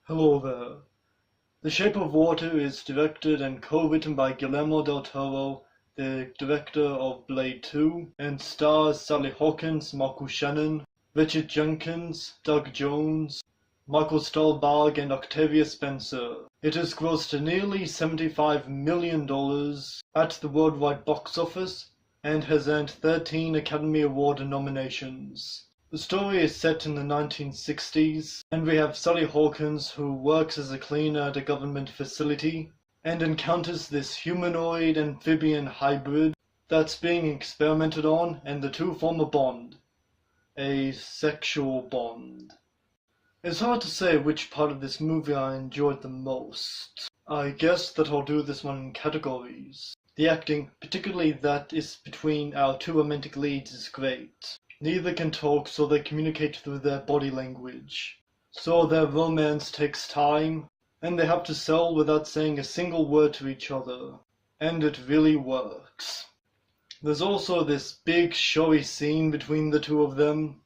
Hello there. The Shape of Water is directed and co-written by Guillermo del Toro, the director of Blade 2, and stars Sally Hawkins, Michael Shannon, Richard Jenkins, Doug Jones, Michael Stuhlbarg, and Octavia Spencer. It has grossed nearly $75 million at the worldwide box office and has earned 13 Academy Award nominations. The story is set in the 1960s, and we have Sally Hawkins, who works as a cleaner at a government facility and encounters this humanoid amphibian hybrid that's being experimented on, and the two form a bond. A sexual bond. It's hard to say which part of this movie I enjoyed the most. I guess that I'll do this one in categories. The acting, particularly that is between our two romantic leads, is great. Neither can talk, so they communicate through their body language. So their romance takes time, and they have to sell without saying a single word to each other. And it really works. There's also this big showy scene between the two of them.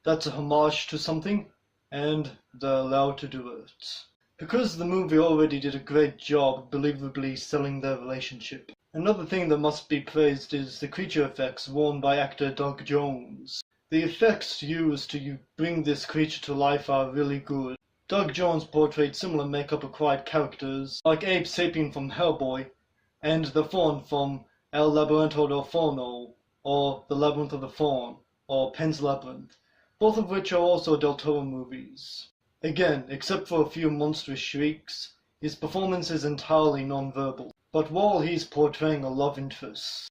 That's a homage to something, and they're allowed to do it. Because the movie already did a great job believably selling their relationship. Another thing that must be praised is the creature effects worn by actor Doug Jones. The effects used to bring this creature to life are really good. Doug Jones portrayed similar makeup-acquired characters, like Abe Sapien from Hellboy, and the Faun from El Labyrinto del Fauno, or The Labyrinth of the Faun, or Pan's Labyrinth, both of which are also Del Toro movies. Again, except for a few monstrous shrieks, his performance is entirely non-verbal. But while he's portraying a love interest,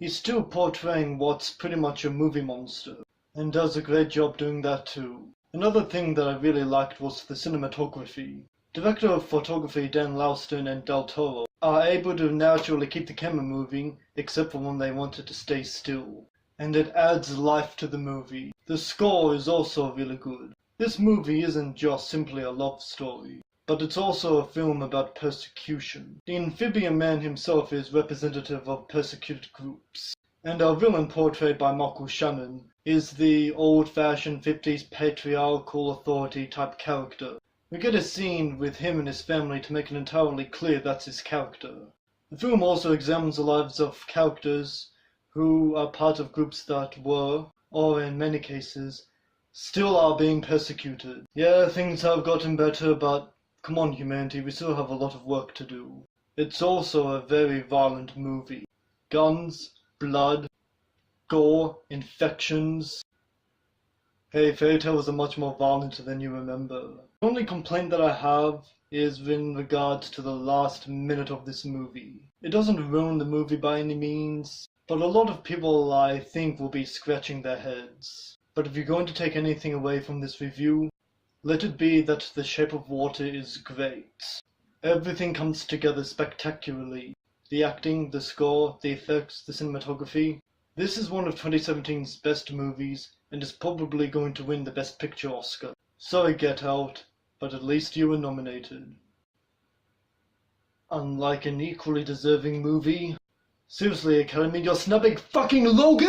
he's still portraying what's pretty much a movie monster, and does a great job doing that too. Another thing that I really liked was the cinematography. Director of photography Dan Lauston and Del Toro are able to naturally keep the camera moving, except for when they want it to stay still. And it adds life to the movie. The score is also really good. This movie isn't just simply a love story, but it's also a film about persecution. The amphibian man himself is representative of persecuted groups, and our villain, portrayed by Michael Shannon, is the old-fashioned 50s patriarchal authority type character. We get a scene with him and his family to make it entirely clear that's his character. The film also examines the lives of characters who are part of groups that were, or in many cases, still are being persecuted. Yeah, things have gotten better, but come on, humanity, we still have a lot of work to do. It's also a very violent movie. Guns, blood, gore, infections. Hey, fairy tales are much more violent than you remember. The only complaint that I have is in regards to the last minute of this movie. It doesn't ruin the movie by any means, but a lot of people, I think, will be scratching their heads. But if you're going to take anything away from this review, let it be that The Shape of Water is great. Everything comes together spectacularly. The acting, the score, the effects, the cinematography. This is one of 2017's best movies, and is probably going to win the Best Picture Oscar. Sorry, Get Out, but at least you were nominated. Unlike an equally deserving movie. Seriously, Academy, you're snubbing fucking Logan!